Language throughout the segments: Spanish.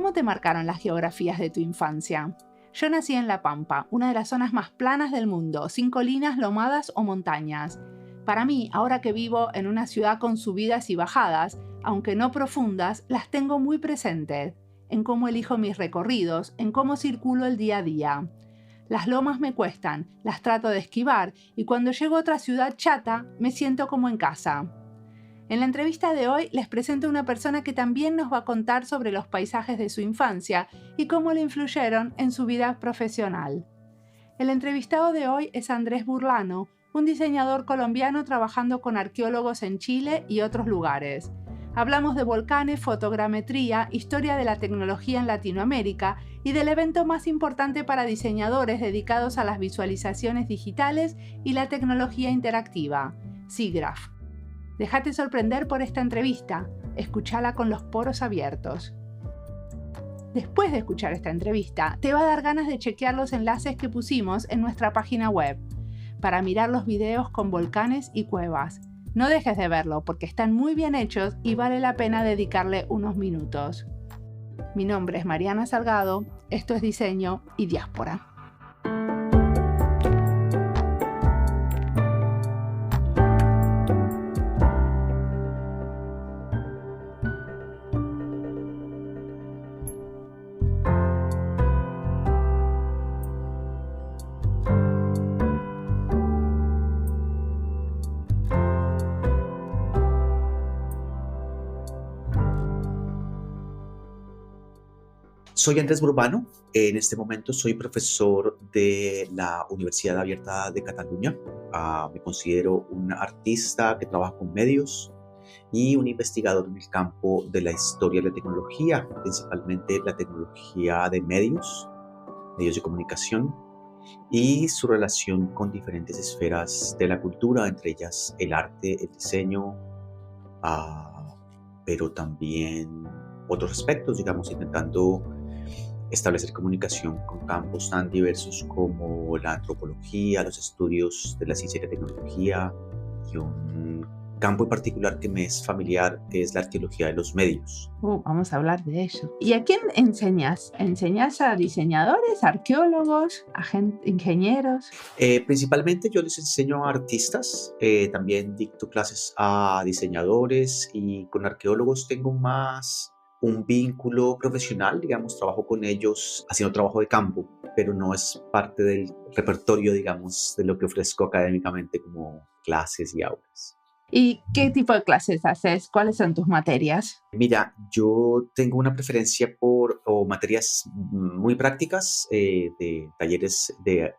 ¿Cómo te marcaron las geografías de tu infancia? Yo nací en La Pampa, una de las zonas más planas del mundo, sin colinas, lomadas o montañas. Para mí, ahora que vivo en una ciudad con subidas y bajadas, aunque no profundas, las tengo muy presentes, en cómo elijo mis recorridos, en cómo circulo el día a día. Las lomas me cuestan, las trato de esquivar y cuando llego a otra ciudad chata, me siento como en casa. En la entrevista de hoy les presento a una persona que también nos va a contar sobre los paisajes de su infancia y cómo le influyeron en su vida profesional. El entrevistado de hoy es Andrés Burlano, un diseñador colombiano trabajando con arqueólogos en Chile y otros lugares. Hablamos de volcanes, fotogrametría, historia de la tecnología en Latinoamérica y del evento más importante para diseñadores dedicados a las visualizaciones digitales y la tecnología interactiva, SIGGRAPH. Déjate sorprender por esta entrevista, escúchala con los poros abiertos. Después de escuchar esta entrevista, te va a dar ganas de chequear los enlaces que pusimos en nuestra página web para mirar los videos con volcanes y cuevas. No dejes de verlo porque están muy bien hechos y vale la pena dedicarle unos minutos. Mi nombre es Mariana Salgado, esto es Diseño y Diáspora. Soy Andrés Burbano, en este momento soy profesor de la Universidad Abierta de Cataluña. Me considero un artista que trabaja con medios y un investigador en el campo de la historia de la tecnología, principalmente la tecnología de medios de comunicación y su relación con diferentes esferas de la cultura, entre ellas el arte, el diseño, pero también otros aspectos, digamos, intentando establecer comunicación con campos tan diversos como la antropología, los estudios de la ciencia y la tecnología, y un campo en particular que me es familiar es la arqueología de los medios. Vamos a hablar de ello. ¿Y a quién enseñas? ¿Enseñas a diseñadores, arqueólogos, ingenieros? Principalmente yo les enseño a artistas, también dicto clases a diseñadores y con arqueólogos tengo más un vínculo profesional, digamos, trabajo con ellos haciendo trabajo de campo, pero no es parte del repertorio, digamos, de lo que ofrezco académicamente como clases y aulas. ¿Y qué tipo de clases haces? ¿Cuáles son tus materias? Mira, yo tengo una preferencia por materias muy prácticas, de talleres de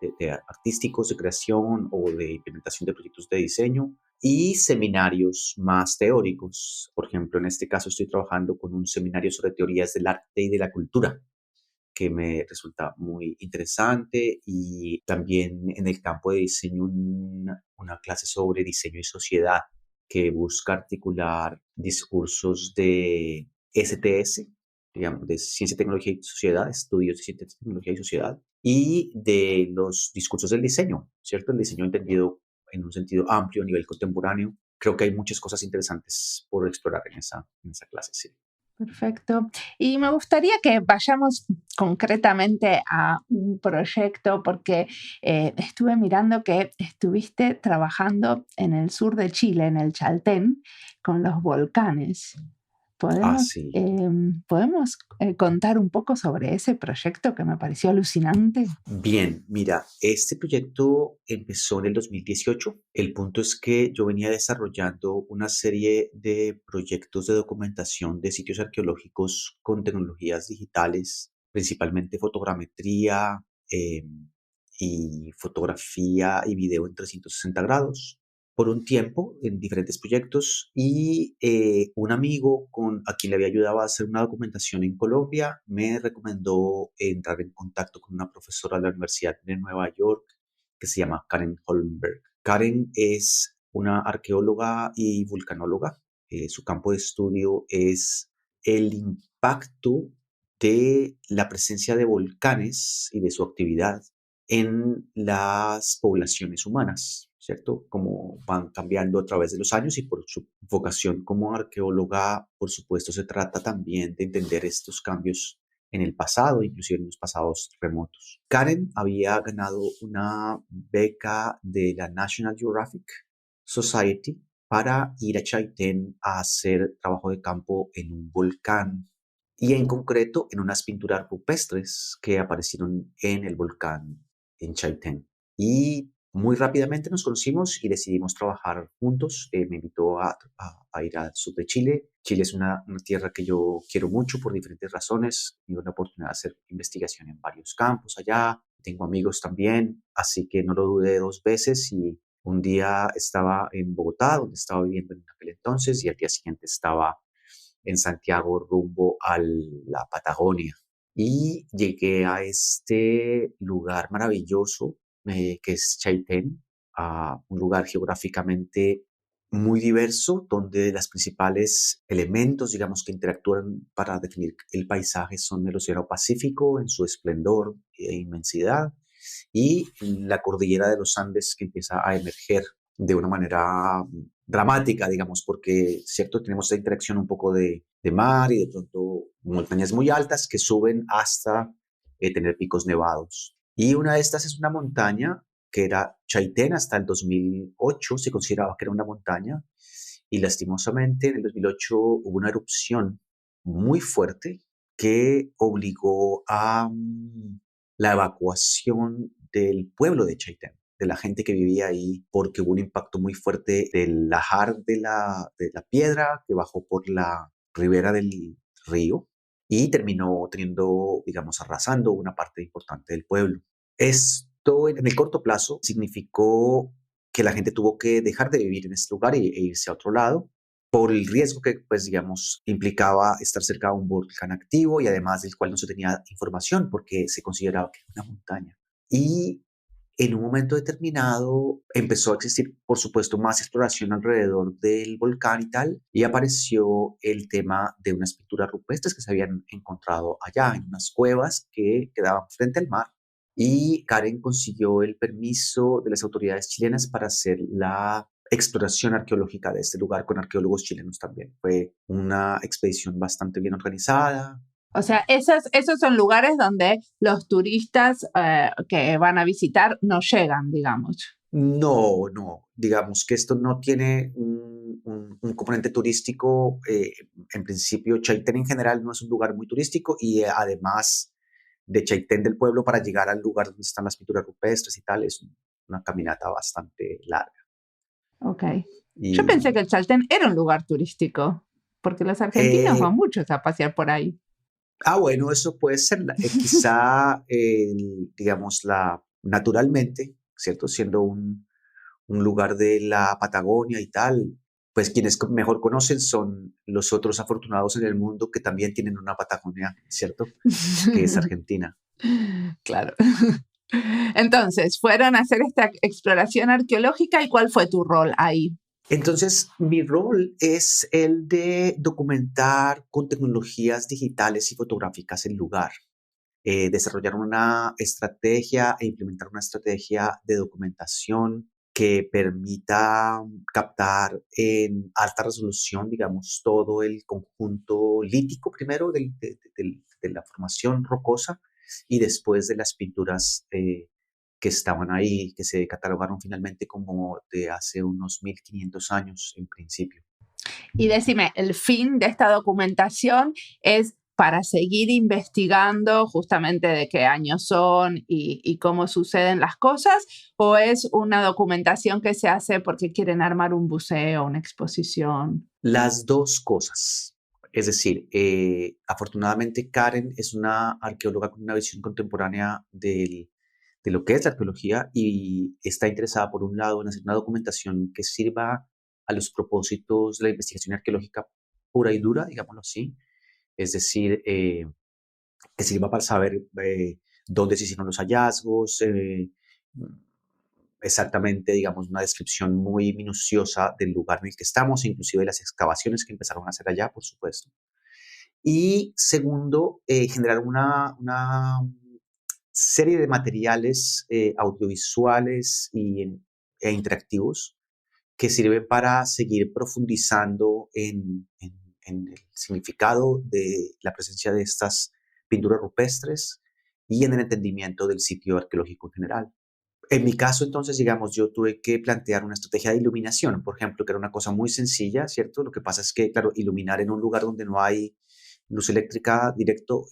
artísticos, de creación o de implementación de proyectos de diseño y seminarios más teóricos. Por ejemplo, en este caso estoy trabajando con un seminario sobre teorías del arte y de la cultura, que me resulta muy interesante, y también en el campo de diseño una clase sobre diseño y sociedad que busca articular discursos de STS, digamos, de Ciencia, Tecnología y Sociedad, estudios de Ciencia, Tecnología y Sociedad, y de los discursos del diseño, ¿cierto? El diseño entendido en un sentido amplio a nivel contemporáneo. Creo que hay muchas cosas interesantes por explorar en esa clase, sí. Perfecto. Y me gustaría que vayamos concretamente a un proyecto porque estuve mirando que estuviste trabajando en el sur de Chile, en el Chaltén, con los volcanes. Sí. ¿Podemos contar un poco sobre ese proyecto que me pareció alucinante? Bien, mira, este proyecto empezó en el 2018. El punto es que yo venía desarrollando una serie de proyectos de documentación de sitios arqueológicos con tecnologías digitales, principalmente fotogrametría, y fotografía y video en 360 grados por un tiempo en diferentes proyectos, y un amigo a quien le había ayudado a hacer una documentación en Colombia me recomendó entrar en contacto con una profesora de la Universidad de Nueva York que se llama Karen Holmberg. Karen es una arqueóloga y vulcanóloga. Su campo de estudio es el impacto de la presencia de volcanes y de su actividad en las poblaciones humanas, ¿cierto? Cómo van cambiando a través de los años, y por su vocación como arqueóloga, por supuesto, se trata también de entender estos cambios en el pasado, inclusive en los pasados remotos. Karen había ganado una beca de la National Geographic Society para ir a Chaitén a hacer trabajo de campo en un volcán y en concreto en unas pinturas rupestres que aparecieron en el volcán en Chaitén. Y muy rápidamente nos conocimos y decidimos trabajar juntos. Me invitó a ir al sur de Chile. Chile es una tierra que yo quiero mucho por diferentes razones. Tuve la oportunidad de hacer investigación en varios campos allá. Tengo amigos también, así que no lo dudé dos veces y un día estaba en Bogotá, donde estaba viviendo en aquel entonces, y al día siguiente estaba en Santiago rumbo a la Patagonia. Y llegué a este lugar maravilloso que es Chaitén, a un lugar geográficamente muy diverso, donde los principales elementos, digamos, que interactúan para definir el paisaje son el Océano Pacífico en su esplendor e inmensidad y la cordillera de los Andes que empieza a emerger de una manera dramática, digamos, porque, cierto, tenemos esa interacción un poco de mar y de pronto montañas muy altas que suben hasta tener picos nevados. Y una de estas es una montaña que era Chaitén hasta el 2008, se consideraba que era una montaña, y lastimosamente en el 2008 hubo una erupción muy fuerte que obligó a la evacuación del pueblo de Chaitén, de la gente que vivía ahí, porque hubo un impacto muy fuerte del lajar de la piedra que bajó por la ribera del río y terminó teniendo, digamos, arrasando una parte importante del pueblo. Esto en el corto plazo significó que la gente tuvo que dejar de vivir en este lugar e irse a otro lado por el riesgo que, pues, digamos, implicaba estar cerca de un volcán activo y además del cual no se tenía información porque se consideraba que era una montaña. Y en un momento determinado empezó a existir, por supuesto, más exploración alrededor del volcán y tal, y apareció el tema de unas pinturas rupestres que se habían encontrado allá en unas cuevas que quedaban frente al mar. Y Karen consiguió el permiso de las autoridades chilenas para hacer la exploración arqueológica de este lugar con arqueólogos chilenos también. Fue una expedición bastante bien organizada. O sea, esos son lugares donde los turistas que van a visitar no llegan, digamos. No, no, digamos que esto no tiene un componente turístico. En principio, Chaitén en general no es un lugar muy turístico y además de Chaitén del pueblo para llegar al lugar donde están las pinturas rupestres y tal, es una caminata bastante larga. Ok. Yo pensé Y que el Chaltén era un lugar turístico, porque los argentinos van eh, muchos a pasear por ahí. bueno, eso puede ser, quizá, digamos, naturalmente, ¿cierto? Siendo un lugar de la Patagonia y tal, pues quienes mejor conocen son los otros afortunados en el mundo que también tienen una Patagonia, ¿cierto? Que es Argentina. Claro. Entonces, fueron a hacer esta exploración arqueológica y ¿cuál fue tu rol ahí? Entonces, mi rol es el de documentar con tecnologías digitales y fotográficas el lugar, desarrollar una estrategia e implementar una estrategia de documentación que permita captar en alta resolución, digamos, todo el conjunto lítico primero de la formación rocosa y después de las pinturas que estaban ahí, que se catalogaron finalmente como de hace unos 1500 años en principio. Y decime, ¿el fin de esta documentación es para seguir investigando justamente de qué años son y cómo suceden las cosas? ¿O es una documentación que se hace porque quieren armar un museo, una exposición? Las dos cosas. Es decir, afortunadamente Karen es una arqueóloga con una visión contemporánea de lo que es la arqueología y está interesada, por un lado, en hacer una documentación que sirva a los propósitos de la investigación arqueológica pura y dura, digámoslo así. Es decir, que sirva para saber dónde se hicieron los hallazgos, exactamente, digamos, una descripción muy minuciosa del lugar en el que estamos, inclusive de las excavaciones que empezaron a hacer allá, por supuesto. Y segundo, generar una serie de materiales audiovisuales e interactivos que sirven para seguir profundizando en el significado de la presencia de estas pinturas rupestres y en el entendimiento del sitio arqueológico en general. En mi caso, entonces, digamos, yo tuve que plantear una estrategia de iluminación, por ejemplo, que era una cosa muy sencilla, ¿cierto? Lo que pasa es que, claro, iluminar en un lugar donde no hay luz eléctrica directo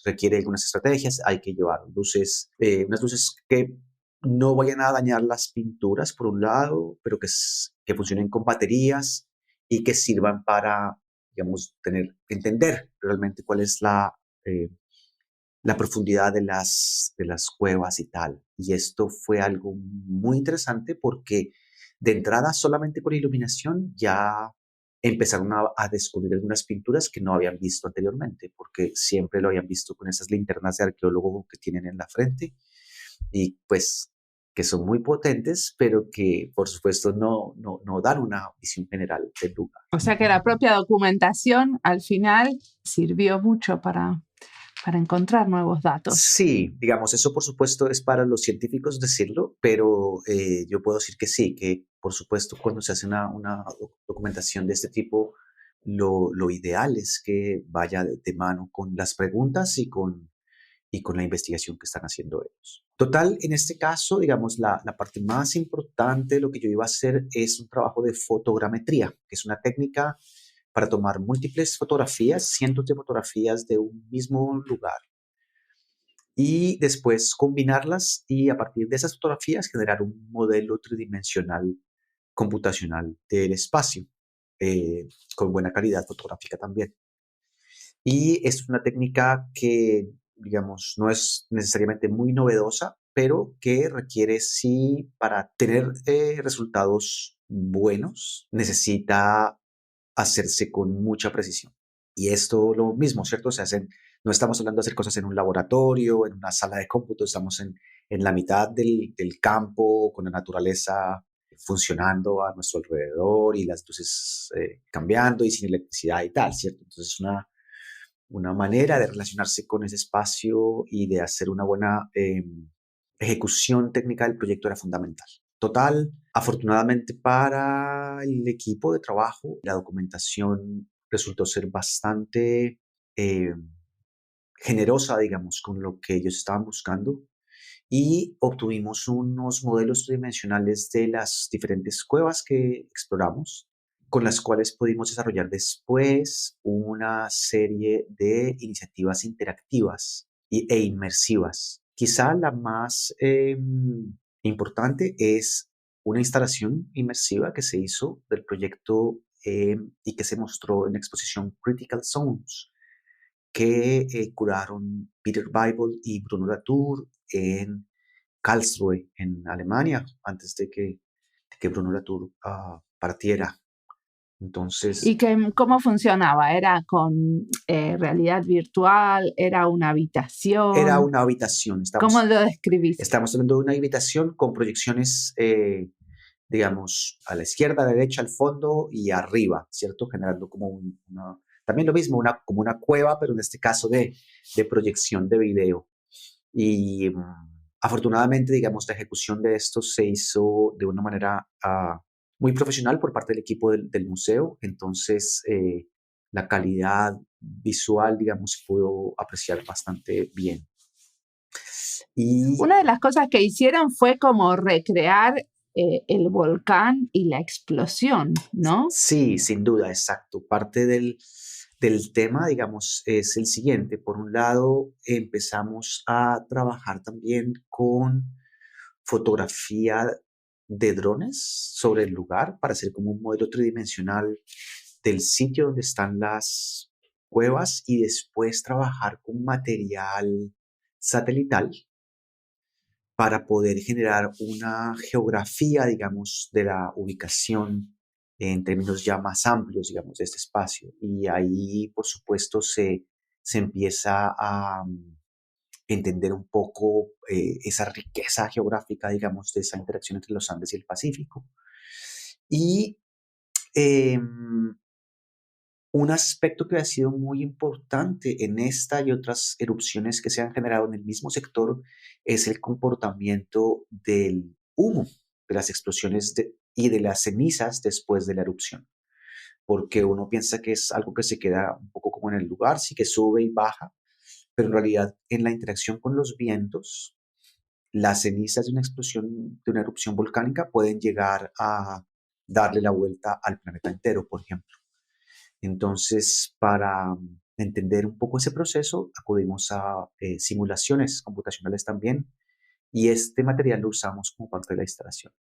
requiere algunas estrategias. Hay que llevar luces, unas luces que no vayan a dañar las pinturas, por un lado, pero que funcionen con baterías y que sirvan para, digamos, entender realmente cuál es la profundidad de las cuevas y tal. Y esto fue algo muy interesante porque de entrada solamente con iluminación ya empezaron a descubrir algunas pinturas que no habían visto anteriormente, porque siempre lo habían visto con esas linternas de arqueólogo que tienen en la frente y pues que son muy potentes, pero que por supuesto no dan una visión general del lugar. O sea que la propia documentación al final sirvió mucho para encontrar nuevos datos. Sí, digamos, eso por supuesto es para los científicos decirlo, pero yo puedo decir que sí, que por supuesto cuando se hace una documentación de este tipo, lo ideal es que vaya de mano con las preguntas y con la investigación que están haciendo ellos. Total, en este caso, digamos, la parte más importante de lo que yo iba a hacer es un trabajo de fotogrametría, que es una técnica para tomar múltiples fotografías, cientos de fotografías de un mismo lugar y después combinarlas y a partir de esas fotografías generar un modelo tridimensional computacional del espacio con buena calidad fotográfica también. Y esto es una técnica que, digamos, no es necesariamente muy novedosa, pero que requiere, sí, para tener resultados buenos, necesita hacerse con mucha precisión. Y esto lo mismo, ¿cierto? No estamos hablando de hacer cosas en un laboratorio, en una sala de cómputo, estamos en la mitad del campo, con la naturaleza funcionando a nuestro alrededor y las luces cambiando y sin electricidad y tal, ¿cierto? Entonces, una manera de relacionarse con ese espacio y de hacer una buena ejecución técnica del proyecto era fundamental. Total, afortunadamente para el equipo de trabajo, la documentación resultó ser bastante eh, generosa, digamos, con lo que ellos estaban buscando y obtuvimos unos modelos tridimensionales de las diferentes cuevas que exploramos, con las cuales pudimos desarrollar después una serie de iniciativas interactivas e inmersivas. Quizá la más importante es una instalación inmersiva que se hizo del proyecto y que se mostró en la exposición Critical Zones, que curaron Peter Weibel y Bruno Latour en Karlsruhe, en Alemania, antes de que Bruno Latour partiera. Entonces, ¿Y cómo funcionaba? ¿Era con realidad virtual? ¿Era una era habitación? una habitación. ¿Cómo lo describís? Estamos hablando de una habitación con proyecciones, digamos, a la izquierda, a la derecha, al fondo y arriba, ¿cierto? Generando como también lo mismo, como una cueva, pero en este caso de proyección de video. Y afortunadamente, digamos, la ejecución de esto se hizo de una manera muy profesional por parte del equipo del museo. Entonces, la calidad visual, digamos, se pudo apreciar bastante bien. Y Una de las cosas que hicieron fue como recrear el volcán y la explosión, ¿no? sí, sin duda, exacto. Parte del tema, digamos, es el siguiente. Por un lado, empezamos a trabajar también con fotografía de drones sobre el lugar para hacer como un modelo tridimensional del sitio donde están las cuevas y después trabajar con material satelital para poder generar una geografía, digamos, de la ubicación en términos ya más amplios, digamos, de este espacio. Y ahí, por supuesto, se empieza a entender un poco esa riqueza geográfica, digamos, de esa interacción entre los Andes y el Pacífico. Y un aspecto que ha sido muy importante en esta y otras erupciones que se han generado en el mismo sector es el comportamiento del humo, de las explosiones y de las cenizas después de la erupción. Porque uno piensa que es algo que se queda un poco como en el lugar, sí que sube y baja, pero en realidad en la interacción con los vientos, las cenizas de una explosión, de una erupción volcánica pueden llegar a darle la vuelta al planeta entero, por ejemplo. Entonces, para entender un poco ese proceso, acudimos a simulaciones computacionales también y este material lo usamos como parte de la instalación.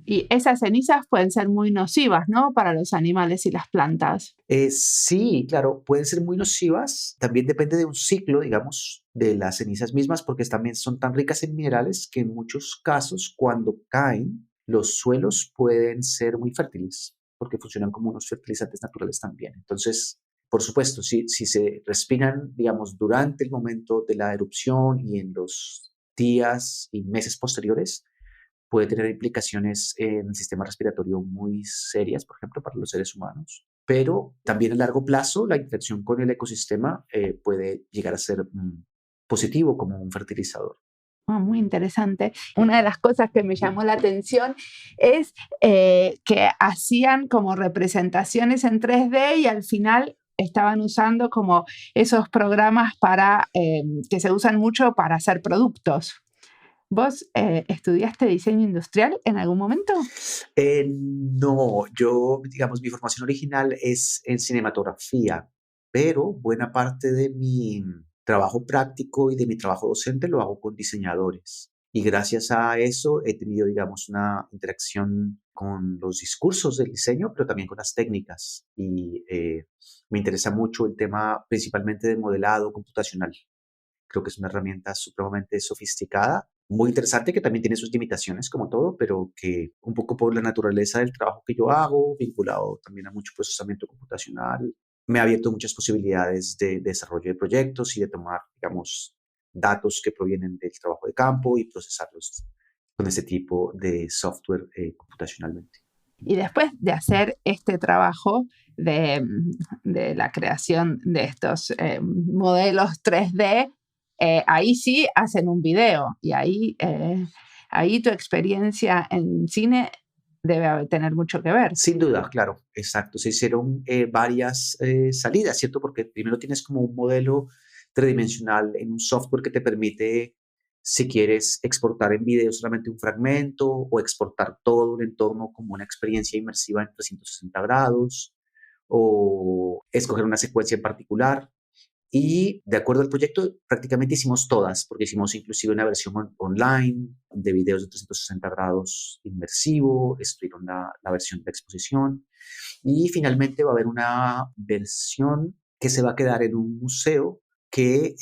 Y esas cenizas pueden ser muy nocivas, ¿no? Para los animales y las plantas. Sí, claro, pueden ser muy nocivas. También depende de un ciclo, digamos, de las cenizas mismas, porque también son tan ricas en minerales que en muchos casos, cuando caen, los suelos pueden ser muy fértiles, porque funcionan como unos fertilizantes naturales también. Entonces, por supuesto, si se respiran, digamos, durante el momento de la erupción y en los días y meses posteriores, puede tener implicaciones en el sistema respiratorio muy serias, por ejemplo, para los seres humanos. Pero también a largo plazo, la interacción con el ecosistema puede llegar a ser positivo como un fertilizador. Muy interesante. Una de las cosas que me llamó la atención es que hacían como representaciones en 3D y al final estaban usando como esos programas para, que se usan mucho para hacer productos. ¿Vos estudiaste diseño industrial en algún momento? No, yo, digamos, mi formación original es en cinematografía, pero buena parte de mi trabajo práctico y de mi trabajo docente lo hago con diseñadores. Y gracias a eso he tenido, digamos, una interacción con los discursos del diseño, pero también con las técnicas. Y me interesa mucho el tema principalmente de modelado computacional. Creo que es una herramienta supremamente sofisticada, muy interesante, que también tiene sus limitaciones como todo, pero que un poco por la naturaleza del trabajo que yo hago, vinculado también a mucho procesamiento computacional, me ha abierto muchas posibilidades de desarrollo de proyectos y de tomar, digamos, datos que provienen del trabajo de campo y procesarlos con ese tipo de software computacionalmente. Y después de hacer este trabajo de la creación de estos modelos 3D, ahí sí hacen un video y ahí tu experiencia en cine debe tener mucho que ver. Sin duda, claro, exacto. Se hicieron varias salidas, ¿cierto? Porque primero tienes como un modelo tridimensional en un software que te permite, si quieres, exportar en video solamente un fragmento o exportar todo el entorno como una experiencia inmersiva en 360 grados o escoger una secuencia en particular. Y de acuerdo al proyecto, prácticamente hicimos todas, porque hicimos inclusive una versión online de videos de 360 grados inmersivo, estuvieron la versión de exposición y finalmente va a haber una versión que se va a quedar en un museo que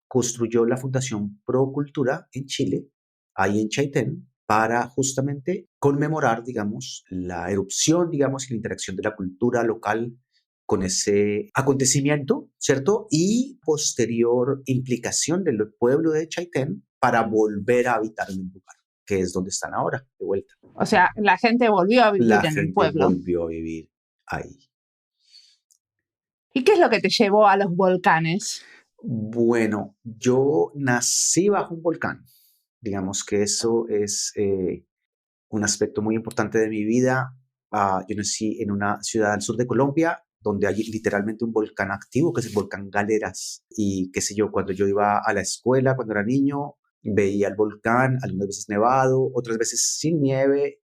construyó la Fundación Pro Cultura en Chile, ahí en Chaitén, para justamente conmemorar, digamos, la erupción, digamos, y la interacción de la cultura local con ese acontecimiento, ¿cierto? Y posterior implicación del pueblo de Chaitén para volver a habitar en el lugar, que es donde están ahora, de vuelta. O sea, la gente volvió a La vivir en el gente pueblo. volvió a vivir ahí. ¿Y qué es lo que te llevó a los volcanes? Bueno, yo nací bajo un volcán. Digamos que eso es un aspecto muy importante de mi vida. Yo nací en una ciudad al sur de Colombia donde hay literalmente un volcán activo, que es el volcán Galeras. Y qué sé yo, cuando yo iba a la escuela, cuando era niño, veía el volcán, algunas veces nevado, otras veces sin nieve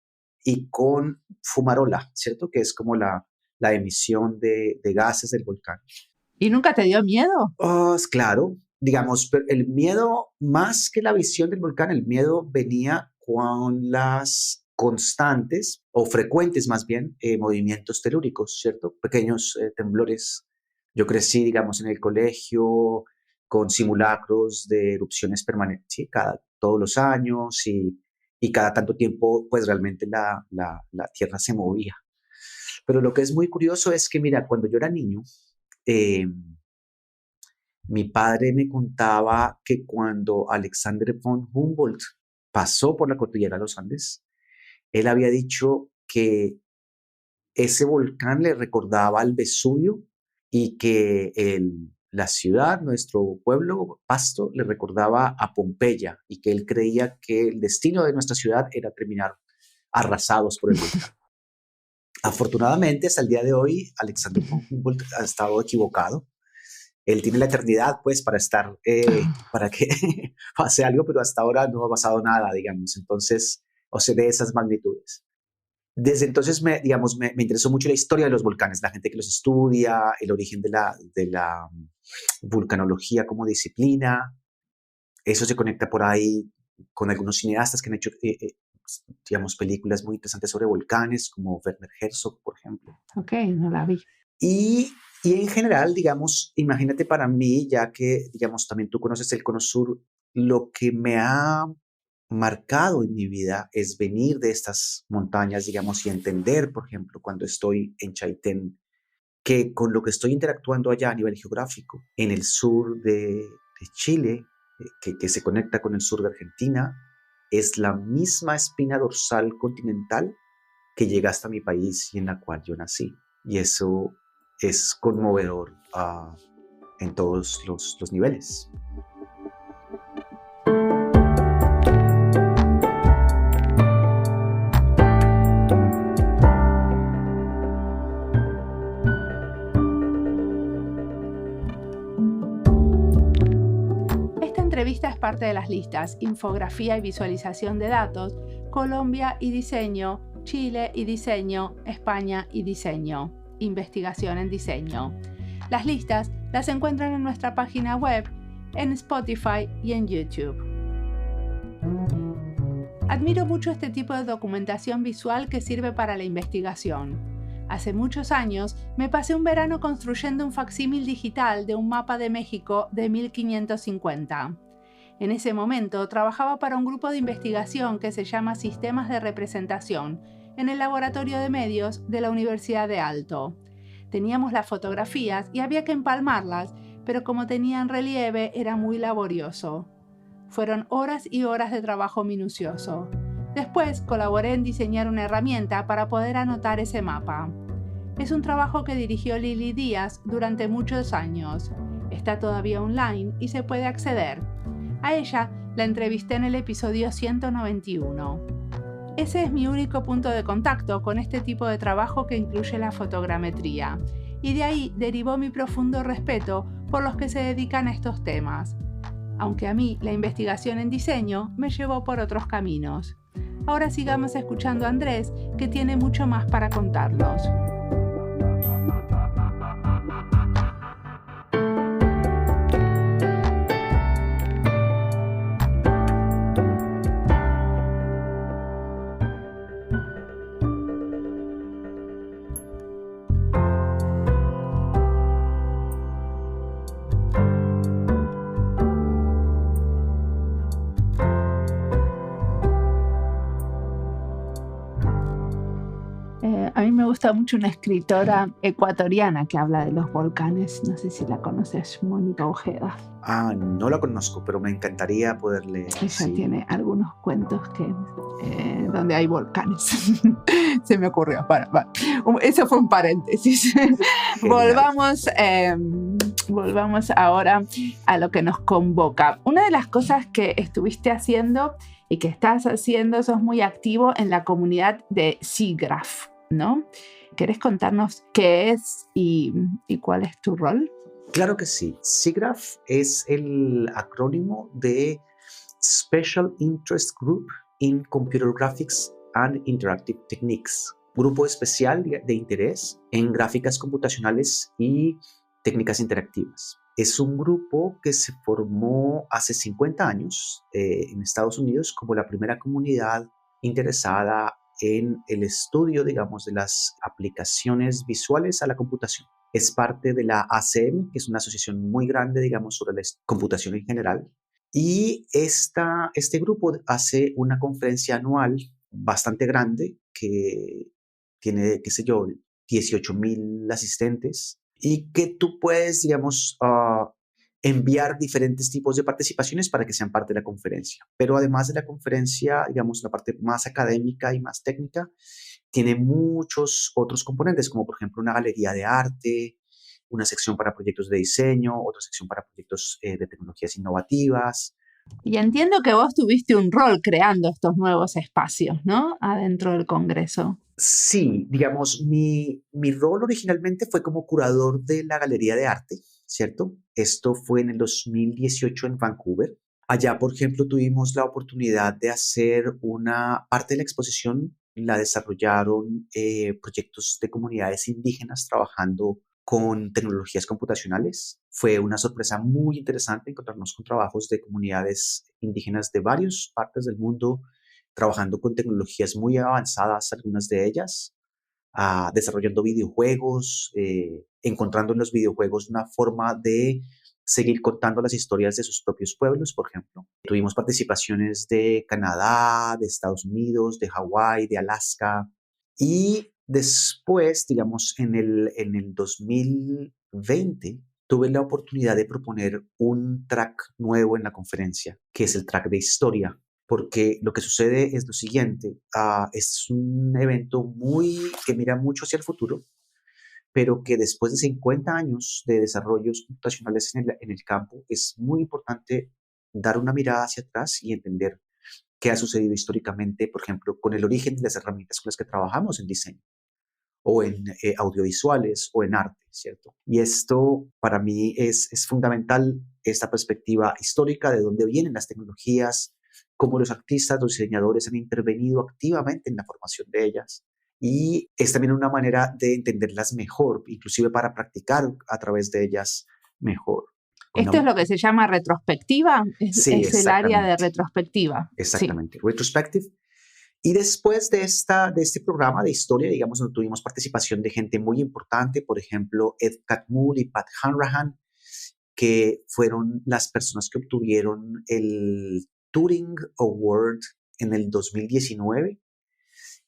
y con fumarola, ¿cierto? Que es como la emisión de gases del volcán. ¿Y nunca te dio miedo? Claro, digamos, pero el miedo, más que la visión del volcán, el miedo venía con las constantes o frecuentes más bien movimientos telúricos, ¿cierto? Pequeños temblores. Yo crecí, digamos, en el colegio con simulacros de erupciones permanentes, ¿sí? Todos los años y cada tanto tiempo, pues realmente la tierra se movía. Pero lo que es muy curioso es que, mira, cuando yo era niño, eh, mi padre me contaba que cuando Alexander von Humboldt pasó por la cordillera de los Andes, él había dicho que ese volcán le recordaba al Vesubio y que la ciudad, nuestro pueblo, Pasto, le recordaba a Pompeya y que él creía que el destino de nuestra ciudad era terminar arrasados por el volcán. Afortunadamente, hasta el día de hoy, Alexander von Humboldt ha estado equivocado Él tiene la eternidad, pues, para estar, para que pase algo, pero hasta ahora no ha pasado nada, digamos. Entonces, o sea, de esas magnitudes. Desde entonces, digamos, me interesó mucho la historia de los volcanes, la gente que los estudia, el origen de la vulcanología como disciplina. Eso se conecta por ahí con algunos cineastas que han hecho, digamos, películas muy interesantes sobre volcanes, como Werner Herzog, por ejemplo. Ok, no la vi. Y en general, digamos, imagínate para mí, ya que, digamos, también tú conoces el Cono Sur, lo que me ha marcado en mi vida es venir de estas montañas, digamos, y entender, por ejemplo, cuando estoy en Chaitén, que con lo que estoy interactuando allá a nivel geográfico, en el sur de Chile, que se conecta con el sur de Argentina, es la misma espina dorsal continental que llega hasta mi país y en la cual yo nací. Y eso es conmovedor en todos los niveles. Esta entrevista es parte de las listas Infografía y visualización de datos, Colombia y diseño, Chile y diseño, España y diseño, investigación en diseño. Las listas las encuentran en nuestra página web, en Spotify y en YouTube. Admiro mucho este tipo de documentación visual que sirve para la investigación. Hace muchos años me pasé un verano construyendo un facsímil digital de un mapa de México de 1550. En ese momento trabajaba para un grupo de investigación que se llama Sistemas de Representación, en el Laboratorio de Medios de la Universidad de Aalto. Teníamos las fotografías y había que empalmarlas, pero como tenían relieve era muy laborioso. Fueron horas y horas de trabajo minucioso. Después colaboré en diseñar una herramienta para poder anotar ese mapa. Es un trabajo que dirigió Lili Díaz durante muchos años. Está todavía online y se puede acceder. A ella la entrevisté en el episodio 191. Ese es mi único punto de contacto con este tipo de trabajo que incluye la fotogrametría, y de ahí derivó mi profundo respeto por los que se dedican a estos temas. Aunque a mí la investigación en diseño me llevó por otros caminos. Ahora sigamos escuchando a Andrés, que tiene mucho más para contarnos. A mí me gusta mucho una escritora ecuatoriana que habla de los volcanes. No sé si la conoces, Mónica Ojeda. No la conozco, pero me encantaría poder leer. Ella Sí. tiene algunos cuentos donde hay volcanes. Se me ocurrió. Eso fue un paréntesis. Volvamos ahora a lo que nos convoca. Una de las cosas que estuviste haciendo y que estás haciendo, sos muy activo en la comunidad de SIGGRAPH, ¿no? ¿Querés contarnos qué es y cuál es tu rol? Claro que sí. SIGGRAPH es el acrónimo de Special Interest Group in Computer Graphics and Interactive Techniques, grupo especial de interés en gráficas computacionales y técnicas interactivas. Es un grupo que se formó hace 50 años en Estados Unidos como la primera comunidad interesada en el estudio, digamos, de las aplicaciones visuales a la computación. Es parte de la ACM, que es una asociación muy grande, digamos, sobre la computación en general. Y este grupo hace una conferencia anual bastante grande que tiene, qué sé yo, 18,000 asistentes y que tú puedes, digamos, enviar diferentes tipos de participaciones para que sean parte de la conferencia. Pero además de la conferencia, digamos, la parte más académica y más técnica, tiene muchos otros componentes, como por ejemplo una galería de arte, una sección para proyectos de diseño, otra sección para proyectos de tecnologías innovativas. Y entiendo que vos tuviste un rol creando estos nuevos espacios, ¿no? Adentro del Congreso. Sí, digamos, mi rol originalmente fue como curador de la galería de arte. ¿cierto? Esto fue en el 2018 en Vancouver. Allá, por ejemplo, tuvimos la oportunidad de hacer una parte de la exposición, la desarrollaron proyectos de comunidades indígenas trabajando con tecnologías computacionales. Fue una sorpresa muy interesante encontrarnos con trabajos de comunidades indígenas de varias partes del mundo, trabajando con tecnologías muy avanzadas, algunas de ellas, desarrollando videojuegos, encontrando en los videojuegos una forma de seguir contando las historias de sus propios pueblos, por ejemplo. Tuvimos participaciones de Canadá, de Estados Unidos, de Hawái, de Alaska. Y después, digamos, en el 2020, tuve la oportunidad de proponer un track nuevo en la conferencia, que es el track de historia, porque lo que sucede es lo siguiente, es un evento que mira mucho hacia el futuro, pero que después de 50 años de desarrollos computacionales en el campo, es muy importante dar una mirada hacia atrás y entender qué ha sucedido históricamente, por ejemplo, con el origen de las herramientas con las que trabajamos en diseño o en audiovisuales o en arte, ¿cierto? Y esto para mí es fundamental, esta perspectiva histórica de dónde vienen las tecnologías, cómo los artistas, los diseñadores han intervenido activamente en la formación de ellas. Y es también una manera de entenderlas mejor, inclusive para practicar a través de ellas mejor. ¿Esto es lo que se llama retrospectiva? Sí, Es el área de exactamente, retrospectiva. Sí. exactamente. Retrospective. Y después de este programa de historia, digamos, donde tuvimos participación de gente muy importante, por ejemplo, Ed Catmull y Pat Hanrahan, que fueron las personas que obtuvieron el Turing Award en el 2019,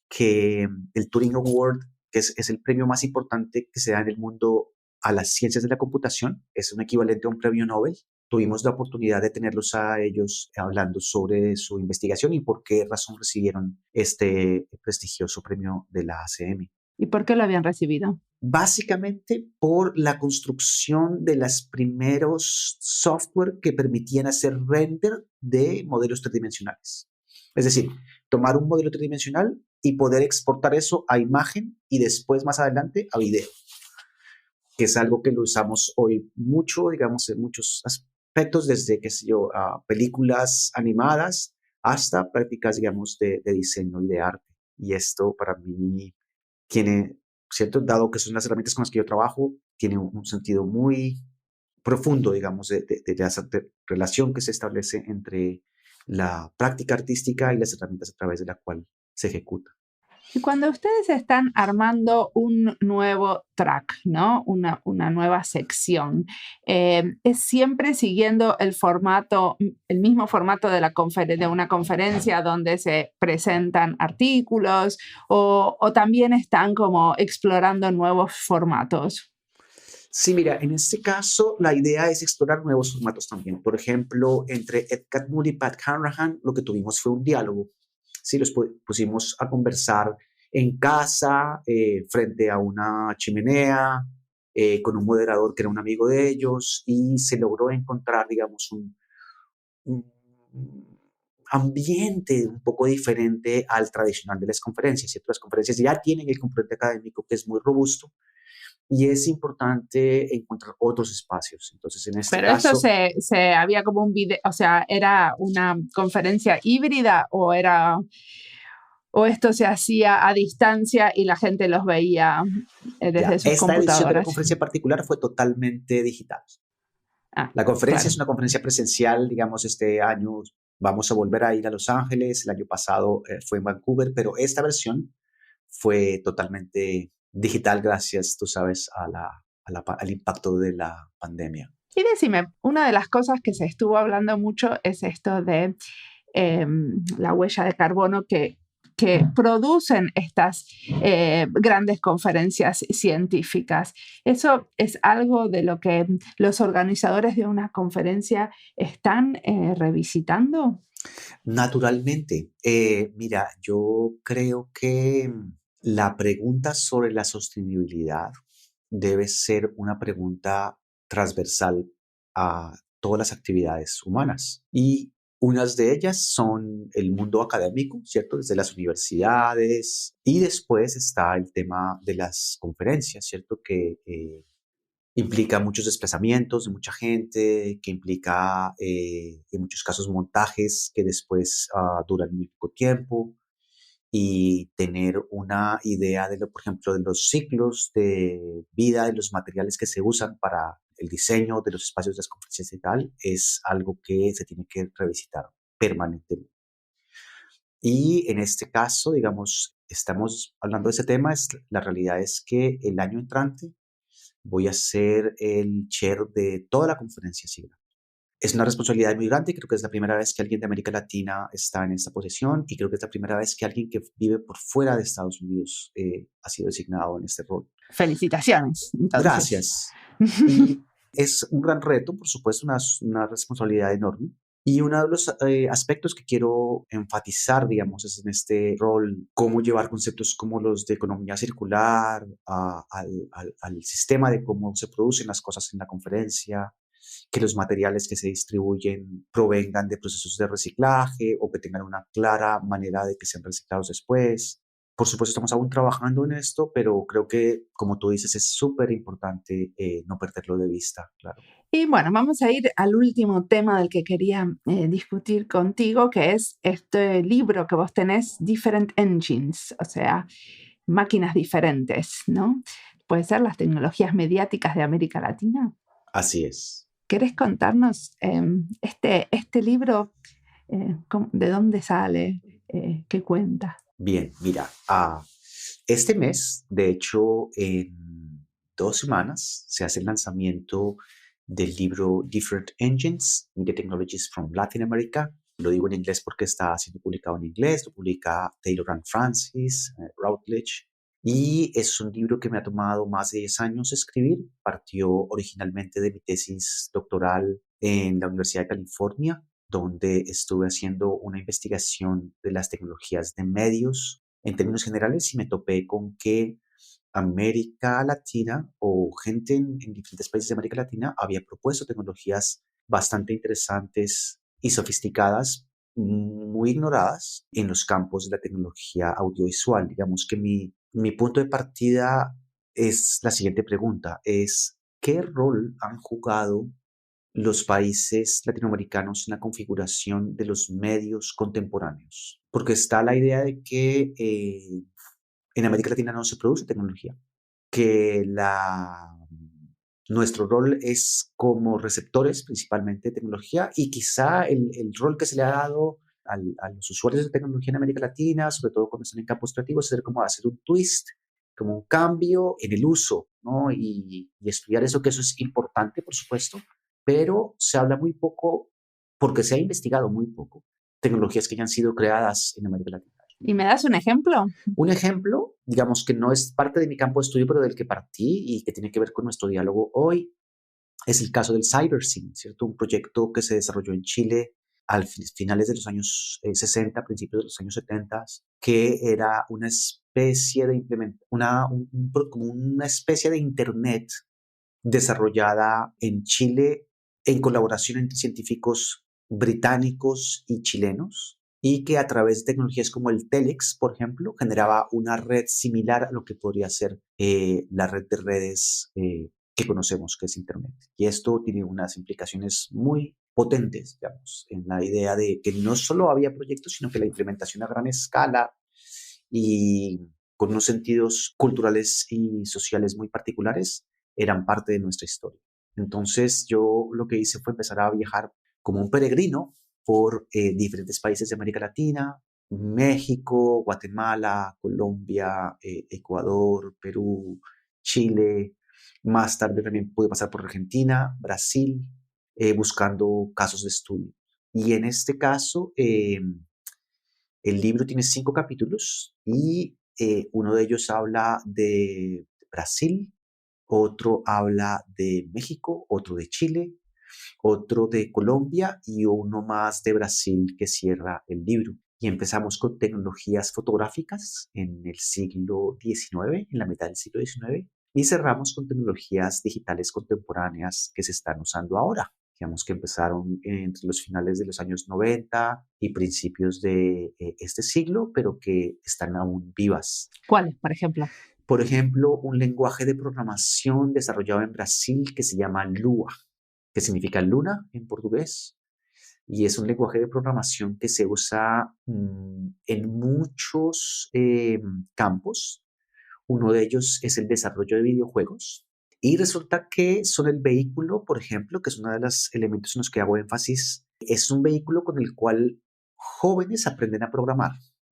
que el Turing Award, que es el premio más importante que se da en el mundo a las ciencias de la computación, es un equivalente a un premio Nobel. Tuvimos la oportunidad de tenerlos a ellos hablando sobre su investigación y por qué razón recibieron este prestigioso premio de la ACM. ¿Y por qué lo habían recibido? Básicamente por la construcción de los primeros software que permitían hacer render de modelos tridimensionales. Es decir, tomar un modelo tridimensional y poder exportar eso a imagen y después más adelante a video, que es algo que lo usamos hoy mucho, digamos, en muchos aspectos, desde, qué sé yo, a películas animadas hasta prácticas, digamos, de diseño y de arte. Y esto para mí tiene, ¿cierto? Dado que son las herramientas con las que yo trabajo, tiene un sentido muy profundo, digamos, de la relación que se establece entre la práctica artística y las herramientas a través de la cual se ejecuta. Y cuando ustedes están armando un nuevo track, ¿no? Una nueva sección, ¿es siempre siguiendo el formato, el mismo formato de una conferencia donde se presentan artículos o también están como explorando nuevos formatos? Sí, mira, en este caso la idea es explorar nuevos formatos también. Por ejemplo, entre Ed Catmull y Pat Hanrahan, lo que tuvimos fue un diálogo. Sí, los pusimos a conversar en casa, frente a una chimenea, con un moderador que era un amigo de ellos, y se logró encontrar, digamos, un ambiente un poco diferente al tradicional de las conferencias. ¿Cierto? Las conferencias ya tienen el componente académico que es muy robusto, y es importante encontrar otros espacios. Entonces, en este Pero esto caso, se había como un video, o sea, ¿era una conferencia híbrida o esto se hacía a distancia y la gente los veía desde ya, sus esta edición de la computadoras? conferencia particular fue totalmente digital. Ah, La conferencia claro. es una conferencia presencial, digamos, este año vamos a volver a ir a Los Ángeles, el año pasado fue en Vancouver, pero esta versión fue totalmente digital gracias, tú sabes, al impacto de la pandemia. Y decime, una de las cosas que se estuvo hablando mucho es esto de la huella de carbono que producen estas grandes conferencias científicas. ¿Eso es algo de lo que los organizadores de una conferencia están revisitando? Naturalmente, mira, yo creo que la pregunta sobre la sostenibilidad debe ser una pregunta transversal a todas las actividades humanas. Y unas de ellas son el mundo académico, ¿cierto? Desde las universidades. Y después está el tema de las conferencias, ¿cierto? Que Implica muchos desplazamientos de mucha gente, que implica en muchos casos montajes que después duran muy poco tiempo y tener una idea de, por ejemplo, de los ciclos de vida de los materiales que se usan para el diseño de los espacios de las conferencias y tal, es algo que se tiene que revisitar permanentemente. Y en este caso, digamos, estamos hablando de ese tema, la realidad es que el año entrante voy a ser el chair de toda la conferencia SIGNA. Es una responsabilidad muy grande, creo que es la primera vez que alguien de América Latina está en esta posición y creo que es la primera vez que alguien que vive por fuera de Estados Unidos ha sido designado en este rol. Felicitaciones, entonces. Gracias. Y es un gran reto, por supuesto, una responsabilidad enorme. Y uno de los aspectos que quiero enfatizar, digamos, es en este rol, cómo llevar conceptos como los de economía circular al sistema de cómo se producen las cosas en la conferencia, que los materiales que se distribuyen provengan de procesos de reciclaje o que tengan una clara manera de que sean reciclados después. Por supuesto, estamos aún trabajando en esto, pero creo que, como tú dices, es súper importante no perderlo de vista, claro. Y bueno, vamos a ir al último tema del que quería discutir contigo, que es este libro que vos tenés, Different Engines, o sea, máquinas diferentes, ¿no? ¿Puede ser las tecnologías mediáticas de América Latina? Así es. ¿Querés contarnos este libro, de dónde sale, qué cuenta? Bien, mira, este mes, de hecho, en 2 semanas se hace el lanzamiento del libro Different Engines, Media Technologies from Latin America. Lo digo en inglés porque está siendo publicado en inglés, lo publica Taylor and Francis, Routledge, y es un libro que me ha tomado más de 10 años escribir. Partió originalmente de mi tesis doctoral en la Universidad de California, donde estuve haciendo una investigación de las tecnologías de medios en términos generales y me topé con que América Latina o gente en diferentes países de América Latina había propuesto tecnologías bastante interesantes y sofisticadas, muy ignoradas en los campos de la tecnología audiovisual. Digamos que mi punto de partida es la siguiente pregunta, es ¿qué rol han jugado los países latinoamericanos en la configuración de los medios contemporáneos? Porque está la idea de que en América Latina no se produce tecnología, que nuestro rol es como receptores principalmente de tecnología y quizá el rol que se le ha dado a los usuarios de tecnología en América Latina, sobre todo cuando están en campos creativos, es ser como hacer un twist, como un cambio en el uso, ¿no? Y estudiar eso, que eso es importante, por supuesto, pero se habla muy poco, porque se ha investigado muy poco, tecnologías que ya han sido creadas en América Latina. ¿Y me das un ejemplo? Un ejemplo, digamos que no es parte de mi campo de estudio, pero del que partí y que tiene que ver con nuestro diálogo hoy, es el caso del CyberSyn, ¿cierto? Un proyecto que se desarrolló en Chile al finales de los años 60, principios de los años 70, que era una especie de como una especie de Internet desarrollada en Chile en colaboración entre científicos británicos y chilenos, y que a través de tecnologías como el Telex, por ejemplo, generaba una red similar a lo que podría ser la red de redes que conocemos, que es Internet. Y esto tiene unas implicaciones muy potentes, digamos, en la idea de que no solo había proyectos, sino que la implementación a gran escala y con unos sentidos culturales y sociales muy particulares eran parte de nuestra historia. Entonces yo lo que hice fue empezar a viajar como un peregrino por diferentes países de América Latina, México, Guatemala, Colombia, Ecuador, Perú, Chile. Más tarde también pude pasar por Argentina, Brasil, buscando casos de estudio. Y en este caso, el libro tiene 5 capítulos y uno de ellos habla de Brasil, otro habla de México, otro de Chile, otro de Colombia y uno más de Brasil que cierra el libro. Y empezamos con tecnologías fotográficas en el siglo XIX, en la mitad del siglo XIX, y cerramos con tecnologías digitales contemporáneas que se están usando ahora. Digamos que empezaron entre los finales de los años 90 y principios de este siglo, pero que están aún vivas. ¿Cuáles, por ejemplo? Por ejemplo, un lenguaje de programación desarrollado en Brasil que se llama Lua, que significa luna en portugués, y es un lenguaje de programación que se usa en muchos campos. Uno de ellos es el desarrollo de videojuegos. Y resulta que son el vehículo, por ejemplo, que es uno de los elementos en los que hago énfasis, es un vehículo con el cual jóvenes aprenden a programar.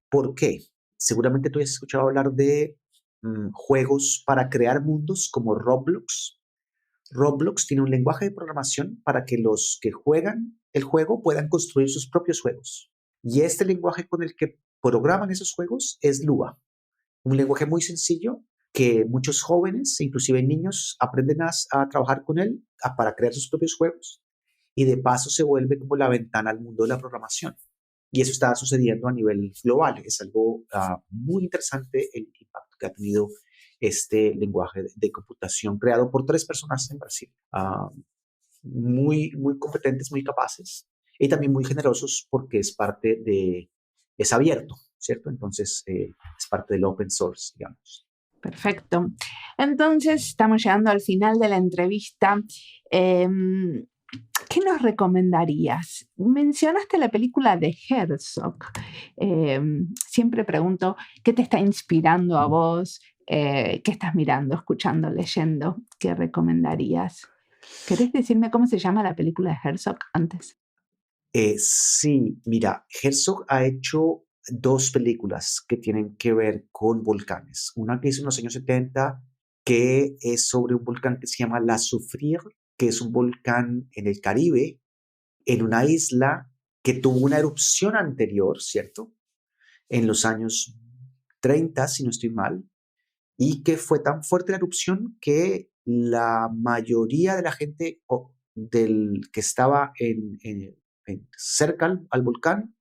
¿Por qué? Seguramente tú has escuchado hablar de juegos para crear mundos como Roblox. Roblox tiene un lenguaje de programación para que los que juegan el juego puedan construir sus propios juegos. Y este lenguaje con el que programan esos juegos es Lua, un lenguaje muy sencillo que muchos jóvenes, inclusive niños, aprenden a trabajar con él para crear sus propios juegos y de paso se vuelve como la ventana al mundo de la programación. Y eso está sucediendo a nivel global. Es algo muy interesante el impacto que ha tenido este lenguaje de computación creado por 3 personas en Brasil. Muy, muy competentes, muy capaces y también muy generosos porque es abierto, ¿cierto? Entonces es parte del open source, digamos. Perfecto. Entonces, estamos llegando al final de la entrevista. ¿Qué nos recomendarías? Mencionaste la película de Herzog. Siempre pregunto, ¿qué te está inspirando a vos? ¿Qué estás mirando, escuchando, leyendo? ¿Qué recomendarías? ¿Querés decirme cómo se llama la película de Herzog antes? Sí, mira, Herzog ha hecho 2 películas que tienen que ver con volcanes. Una que hizo en los años 70, que es sobre un volcán que se llama La Soufrière, que es un volcán en el Caribe, en una isla que tuvo una erupción anterior, ¿cierto? En los años 30, si no estoy mal, y que fue tan fuerte la erupción que la mayoría de la gente que estaba cerca al volcán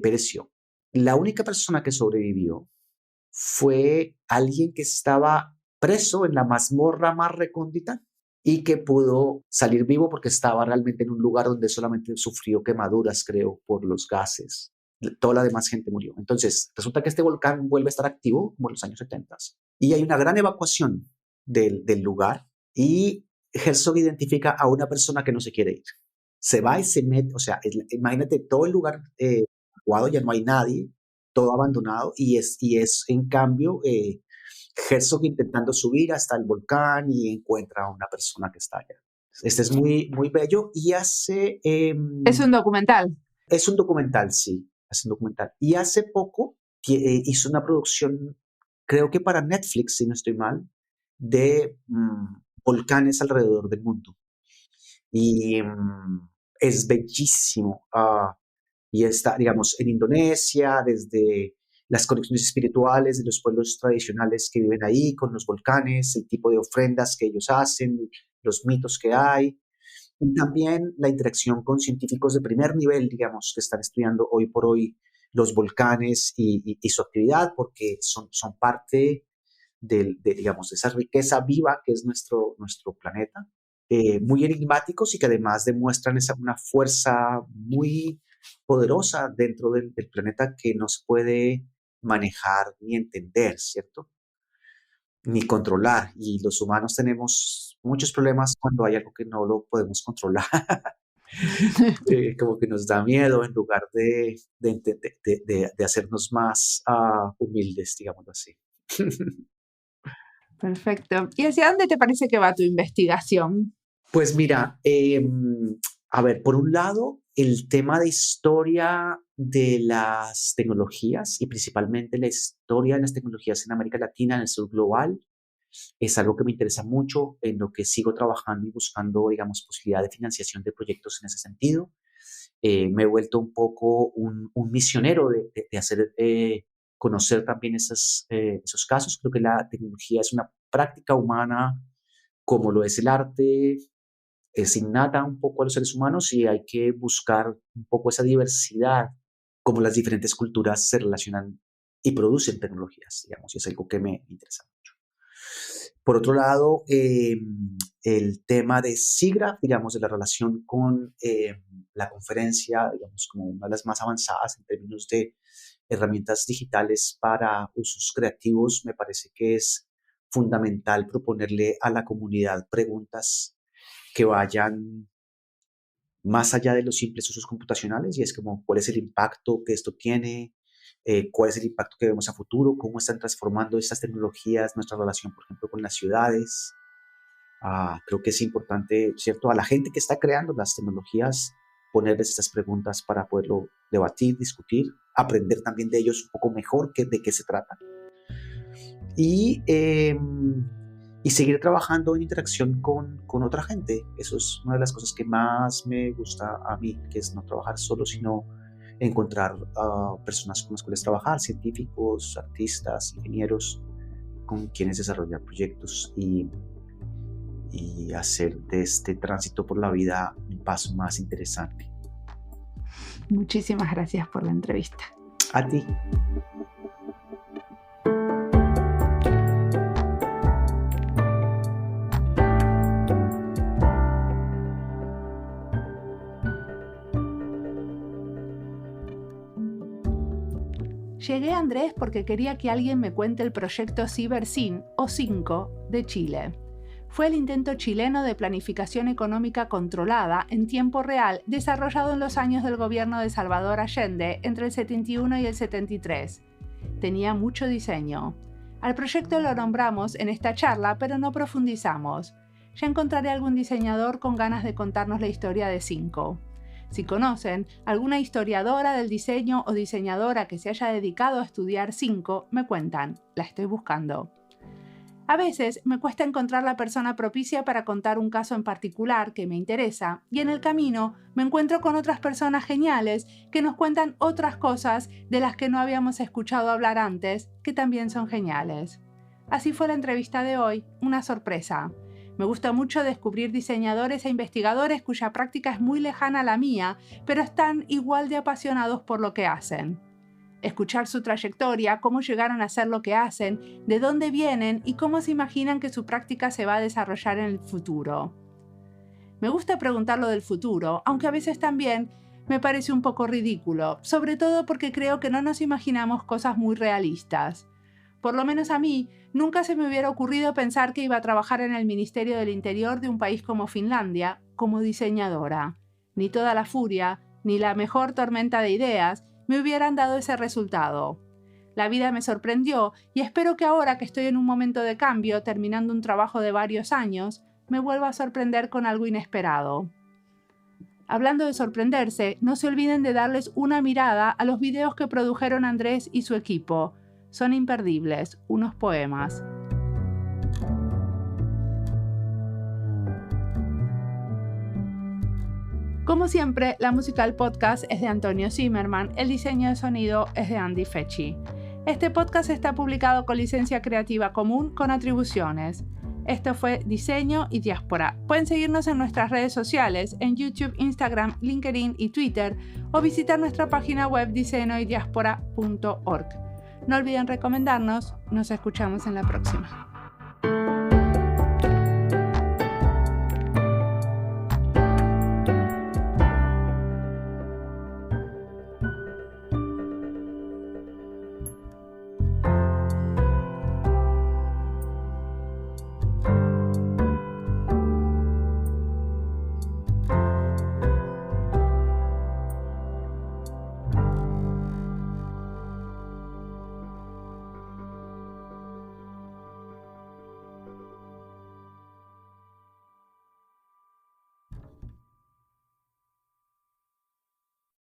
pereció. La única persona que sobrevivió fue alguien que estaba preso en la mazmorra más recóndita y que pudo salir vivo porque estaba realmente en un lugar donde solamente sufrió quemaduras, creo, por los gases. Toda la demás gente murió. Entonces, resulta que este volcán vuelve a estar activo como en los años 70 y hay una gran evacuación del lugar y Herzog identifica a una persona que no se quiere ir. Se va y se mete, o sea, imagínate todo el lugar evacuado, ya no hay nadie, todo abandonado y es en cambio Herzog intentando subir hasta el volcán y encuentra a una persona que está allá. Este es muy, muy bello y Es un documental. es un documental, sí, es un documental. Y hace poco hizo una producción, creo que para Netflix, si no estoy mal, de volcanes alrededor del mundo. Y es bellísimo. Y está, digamos, en Indonesia, desde las conexiones espirituales de los pueblos tradicionales que viven ahí con los volcanes, el tipo de ofrendas que ellos hacen, los mitos que hay, y también la interacción con científicos de primer nivel, digamos, que están estudiando hoy por hoy los volcanes y su actividad, porque son parte digamos, de esa riqueza viva que es nuestro planeta, muy enigmáticos y que además demuestran una fuerza muy poderosa dentro del planeta que no se puede manejar ni entender, ¿cierto? Ni controlar. Y los humanos tenemos muchos problemas cuando hay algo que no lo podemos controlar. Como que nos da miedo en lugar de hacernos más humildes, digámoslo así. Perfecto. ¿Y hacia dónde te parece que va tu investigación? Pues mira, a ver, por un lado, el tema de historia de las tecnologías y principalmente la historia de las tecnologías en América Latina, en el sur global, es algo que me interesa mucho, en lo que sigo trabajando y buscando, digamos, posibilidad de financiación de proyectos en ese sentido. Me he vuelto un poco un misionero de hacer conocer también esos casos. Creo que la tecnología es una práctica humana como lo es el arte, es innata un poco a los seres humanos y hay que buscar un poco esa diversidad, como las diferentes culturas se relacionan y producen tecnologías, digamos, y es algo que me interesa mucho. Por otro lado, el tema de SIGGRAPH, digamos, de la relación con la conferencia, digamos, como una de las más avanzadas en términos de herramientas digitales para usos creativos, me parece que es fundamental proponerle a la comunidad preguntas que vayan más allá de los simples usos computacionales, y es como cuál es el impacto que esto tiene, cuál es el impacto que vemos a futuro, cómo están transformando estas tecnologías nuestra relación, por ejemplo, con las ciudades. Creo que es importante, ¿cierto?, a la gente que está creando las tecnologías, ponerles estas preguntas para poderlo debatir, discutir, aprender también de ellos un poco mejor de qué se trata. Y seguir trabajando en interacción con otra gente. Eso es una de las cosas que más me gusta a mí, que es no trabajar solo, sino encontrar personas con las cuales trabajar, científicos, artistas, ingenieros, con quienes desarrollar proyectos y hacer de este tránsito por la vida un paso más interesante. Muchísimas gracias por la entrevista. A ti. Llegué a Andrés porque quería que alguien me cuente el proyecto CiberSyn, o 5, de Chile. Fue el intento chileno de planificación económica controlada en tiempo real desarrollado en los años del gobierno de Salvador Allende entre el 71 y el 73. Tenía mucho diseño. Al proyecto lo nombramos en esta charla, pero no profundizamos. Ya encontraré algún diseñador con ganas de contarnos la historia de 5. Si conocen alguna historiadora del diseño o diseñadora que se haya dedicado a estudiar 5, me cuentan, la estoy buscando. A veces me cuesta encontrar la persona propicia para contar un caso en particular que me interesa, y en el camino me encuentro con otras personas geniales que nos cuentan otras cosas de las que no habíamos escuchado hablar antes, que también son geniales. Así fue la entrevista de hoy, una sorpresa. Me gusta mucho descubrir diseñadores e investigadores cuya práctica es muy lejana a la mía, pero están igual de apasionados por lo que hacen. Escuchar su trayectoria, cómo llegaron a hacer lo que hacen, de dónde vienen y cómo se imaginan que su práctica se va a desarrollar en el futuro. Me gusta preguntar lo del futuro, aunque a veces también me parece un poco ridículo, sobre todo porque creo que no nos imaginamos cosas muy realistas. Por lo menos a mí, nunca se me hubiera ocurrido pensar que iba a trabajar en el Ministerio del Interior de un país como Finlandia, como diseñadora. Ni toda la furia, ni la mejor tormenta de ideas me hubieran dado ese resultado. La vida me sorprendió y espero que ahora que estoy en un momento de cambio, terminando un trabajo de varios años, me vuelva a sorprender con algo inesperado. Hablando de sorprenderse, no se olviden de darles una mirada a los videos que produjeron Andrés y su equipo. Son imperdibles, unos poemas. Como siempre, la música del podcast es de Antonio Zimmerman, el diseño de sonido es de Andy Fechi. Este podcast está publicado con licencia creativa común con atribuciones. Esto fue Diseño y Diáspora. Pueden seguirnos en nuestras redes sociales, en YouTube, Instagram, LinkedIn y Twitter, o visitar nuestra página web diseñoydiaspora.org. No olviden recomendarnos. Nos escuchamos en la próxima.